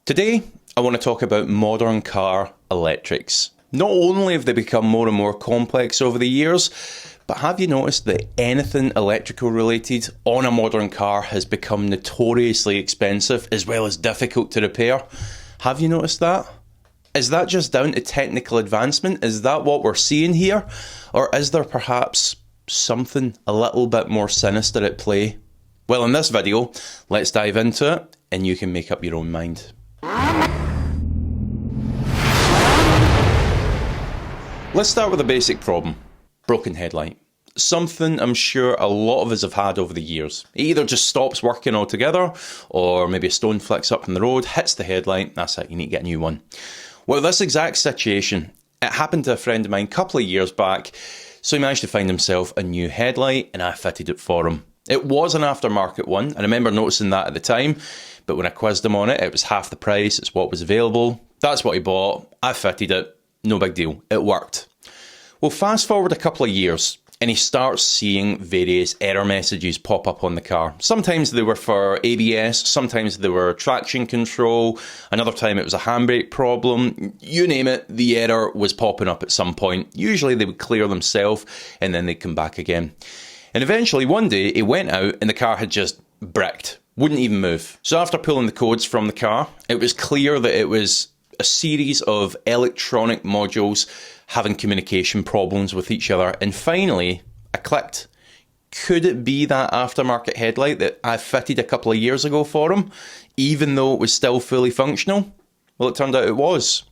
Today, I want to talk about modern car electrics. Not only have they become more and more complex over the years, but have you noticed that anything electrical related on a modern car has become notoriously expensive as well as difficult to repair? Have you noticed that? Is that just down to technical advancement? Is that what we're seeing here? Or is there perhaps something a little bit more sinister at play? Well, in this video, let's dive into it and you can make up your own mind. Let's start with a basic problem. Broken headlight. Something I'm sure a lot of us have had over the years. It either just stops working altogether, or maybe a stone flicks up from the road, hits the headlight, that's it, you need to get a new one. Well, this exact situation, it happened to a friend of mine a couple of years back, so he managed to find himself a new headlight and I fitted it for him. It was an aftermarket one, I remember noticing that at the time, but when I quizzed him on it, it was half the price, it's what was available, that's what he bought, I fitted it, no big deal, it worked. Well, fast forward a couple of years, and he starts seeing various error messages pop up on the car. Sometimes they were for ABS, sometimes they were traction control, another time it was a handbrake problem. You name it, the error was popping up at some point. Usually they would clear themselves and then they'd come back again. And eventually one day he went out and the car had just bricked, wouldn't even move. So after pulling the codes from the car, it was clear that it was a series of electronic modules having communication problems with each other, and finally I clicked. Could it be that aftermarket headlight that I fitted a couple of years ago for him, even though it was still fully functional? Well, it turned out it was.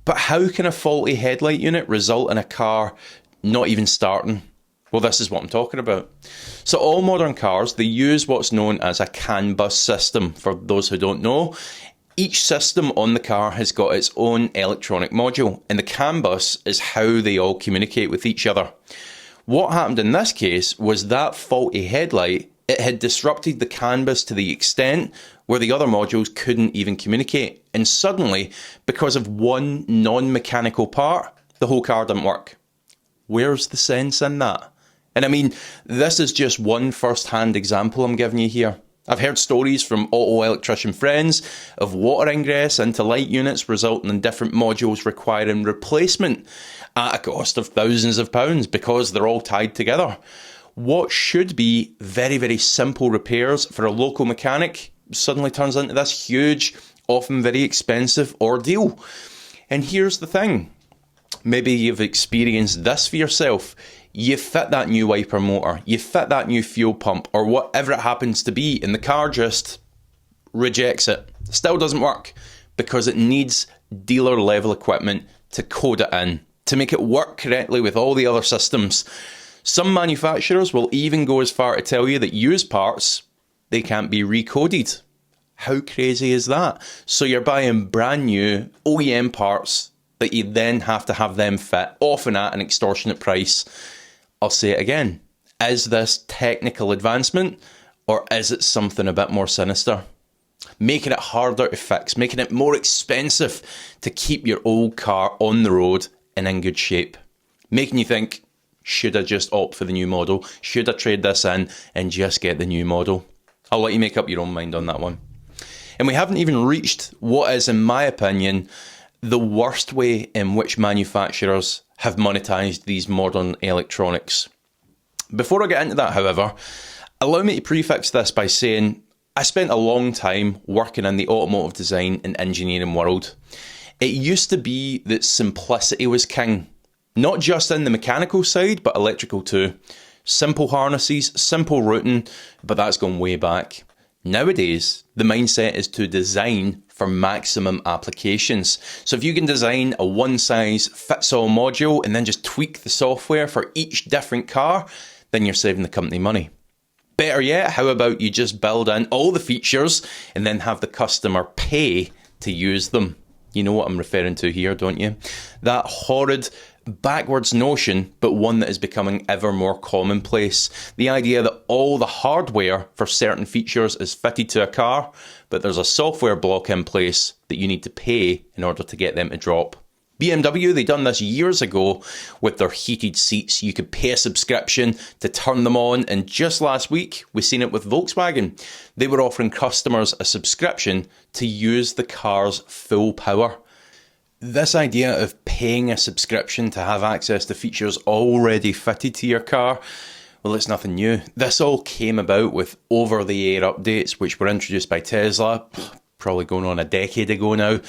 But how can a faulty headlight unit result in a car not even starting? Well, this is what I'm talking about. So all modern cars, they use what's known as a CAN bus system. For those who don't know, each system on the car has got its own electronic module, and the CAN bus is how they all communicate with each other. What happened in this case was that faulty headlight, it had disrupted the CAN bus to the extent where the other modules couldn't even communicate. And suddenly, because of one non-mechanical part, the whole car didn't work. Where's the sense in that? And I mean, this is just one first-hand example I'm giving you here. I've heard stories from auto electrician friends of water ingress into light units resulting in different modules requiring replacement at a cost of thousands of pounds because they're all tied together. What should be very, very simple repairs for a local mechanic suddenly turns into this huge, often very expensive ordeal. And here's the thing. Maybe you've experienced this for yourself. You fit that new wiper motor, you fit that new fuel pump, or whatever it happens to be, and the car just rejects it. Still doesn't work because it needs dealer level equipment to code it in, to make it work correctly with all the other systems. Some manufacturers will even go as far to tell you that used parts, they can't be recoded. How crazy is that? So you're buying brand new OEM parts that you then have to have them fit, often at an extortionate price. I'll say it again. Is this technical advancement, or is it something a bit more sinister? Making it harder to fix, making it more expensive to keep your old car on the road and in good shape. Making you think, should I just opt for the new model? Should I trade this in and just get the new model? I'll let you make up your own mind on that one. And we haven't even reached what is, in my opinion, the worst way in which manufacturers have monetized these modern electronics. Before I get into that, however, allow me to prefix this by saying I spent a long time working in the automotive design and engineering world. It used to be that simplicity was king, not just in the mechanical side, but electrical too. Simple harnesses, simple routing, but that's gone way back. Nowadays, the mindset is to design for maximum applications. So if you can design a one-size-fits-all module and then just tweak the software for each different car, then you're saving the company money. Better yet, how about you just build in all the features and then have the customer pay to use them? You know what I'm referring to here, don't you? That horrid backwards notion, but one that is becoming ever more commonplace. The idea that all the hardware for certain features is fitted to a car, but there's a software block in place that you need to pay in order to get them to drop. BMW, they done this years ago with their heated seats. You could pay a subscription to turn them on, and just last week we seen it with Volkswagen. They were offering customers a subscription to use the car's full power. This idea of paying a subscription to have access to features already fitted to your car, well, it's nothing new. This all came about with over-the-air updates which were introduced by Tesla, probably going on a decade ago now.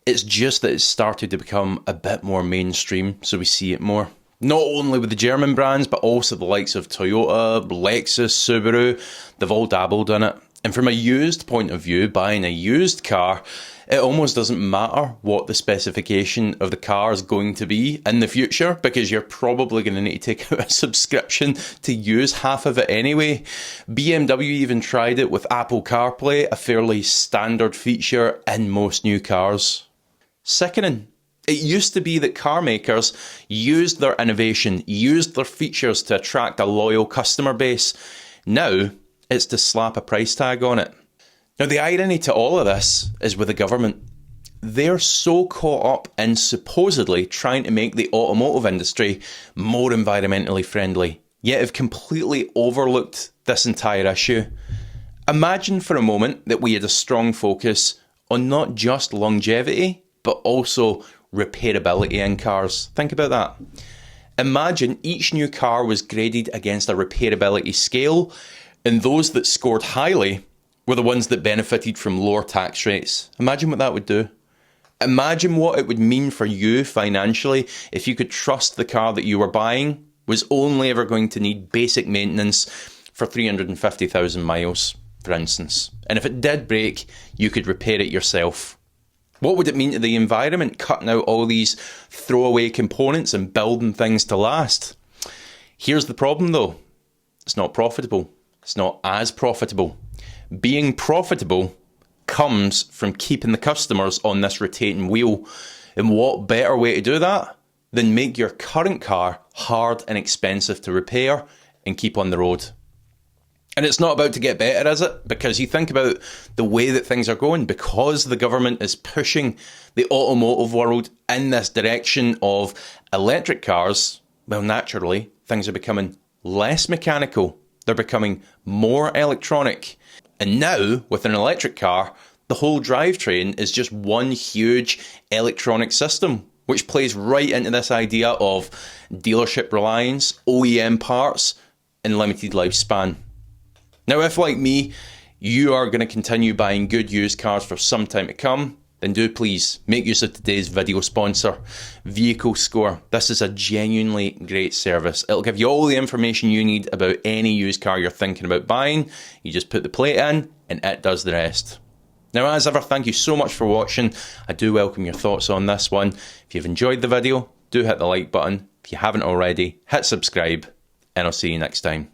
It's just that it's started to become a bit more mainstream, so we see it more. Not only with the German brands, but also the likes of Toyota, Lexus, Subaru, they've all dabbled in it. And from a used point of view, buying a used car, it almost doesn't matter what the specification of the car is going to be in the future, because you're probably going to need to take out a subscription to use half of it anyway. BMW even tried it with Apple CarPlay, a fairly standard feature in most new cars. Sickening. It used to be that car makers used their innovation, used their features to attract a loyal customer base. Now, it's to slap a price tag on it. Now, the irony to all of this is with the government. They're so caught up in supposedly trying to make the automotive industry more environmentally friendly, yet have completely overlooked this entire issue. Imagine for a moment that we had a strong focus on not just longevity, but also repairability in cars. Think about that. Imagine each new car was graded against a repairability scale, and those that scored highly were the ones that benefited from lower tax rates. Imagine what that would do. Imagine what it would mean for you financially if you could trust the car that you were buying was only ever going to need basic maintenance for 350,000 miles, for instance. And if it did break, you could repair it yourself. What would it mean to the environment, cutting out all these throwaway components and building things to last? Here's the problem though. It's not profitable. It's not as profitable. Being profitable comes from keeping the customers on this rotating wheel. And what better way to do that than make your current car hard and expensive to repair and keep on the road? And it's not about to get better, is it? Because you think about the way that things are going, because the government is pushing the automotive world in this direction of electric cars, well, naturally, things are becoming less mechanical. They're becoming more electronic. And now, with an electric car, the whole drivetrain is just one huge electronic system, which plays right into this idea of dealership reliance, OEM parts, and limited lifespan. Now, if like me, you are going to continue buying good used cars for some time to come, then do please make use of today's video sponsor, Vehicle Score. This is a genuinely great service. It'll give you all the information you need about any used car you're thinking about buying. You just put the plate in and it does the rest. Now, as ever, thank you so much for watching. I do welcome your thoughts on this one. If you've enjoyed the video, do hit the like button. If you haven't already, hit subscribe, and I'll see you next time.